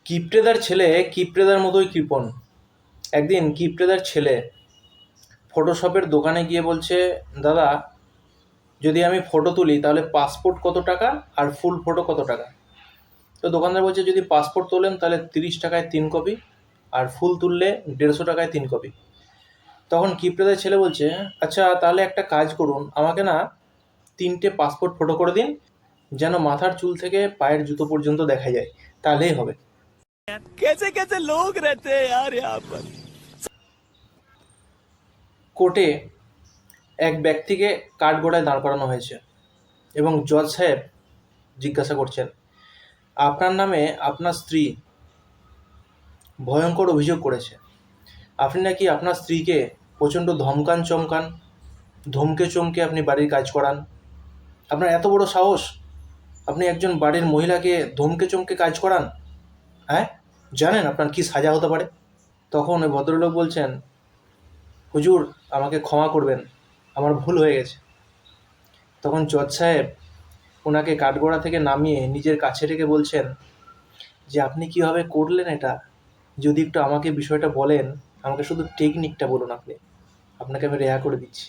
কিপ্টেদার ছেলে কিপ্টেদার মতোই কৃপণ। একদিন কিপ্টেদার ছেলে ফটোশপের দোকানে গিয়ে বলছে, দাদা যদি আমি ফটো তুলি তাহলে পাসপোর্ট কত টাকা আর ফুল ফটো কত টাকা? তো দোকানদার বলছে, যদি পাসপোর্ট তোলেন তাহলে 30 টাকায় 3 কপি, আর ফুল তুললে 150 টাকায় 3 কপি। তখন কিপ্টেদার ছেলে বলছে, আচ্ছা তাহলে একটা কাজ করুন, আমাকে না 3টে পাসপোর্ট ফটো করে দিন, যেন মাথার চুল থেকে পায়ের জুতো পর্যন্ত দেখা যায়, তাহলেই হবে। कैसे कैसे लोग रहते हैं यार यहाँ पर। কোর্টে এক ব্যক্তিকে কাঠগড়ায় দাঁড় করানো হয়েছে এবং জজ সাহেব জিজ্ঞাসা করছেন, আপনার নামে আপনার স্ত্রী ভয়ঙ্কর অভিযোগ করেছে। আপনি নাকি আপনার স্ত্রীকে প্রচণ্ড ধমকান চমকান, ধমকে চমকে আপনি বাড়ির কাজ করান। আপনার এত বড় সাহস, আপনি একজন বাড়ির মহিলাকে ধমকে চমকে কাজ করান? হ্যাঁ, জানেন আপনার কি সাজা হতে পারে? তখন ওই ভদ্রলোক বলছেন, হুজুর আমাকে ক্ষমা করবেন, আমার ভুল হয়ে গেছে। তখন জজ সাহেব ওনাকে কাঠগড়া থেকে নামিয়ে নিজের কাছে রেখে বলছেন যে, আপনি কীভাবে করলেন এটা, যদি একটু আমাকে বিষয়টা বলেন, আমাকে শুধু টেকনিকটা বলুন, আপনাকে আমি রেহা করে দিচ্ছি।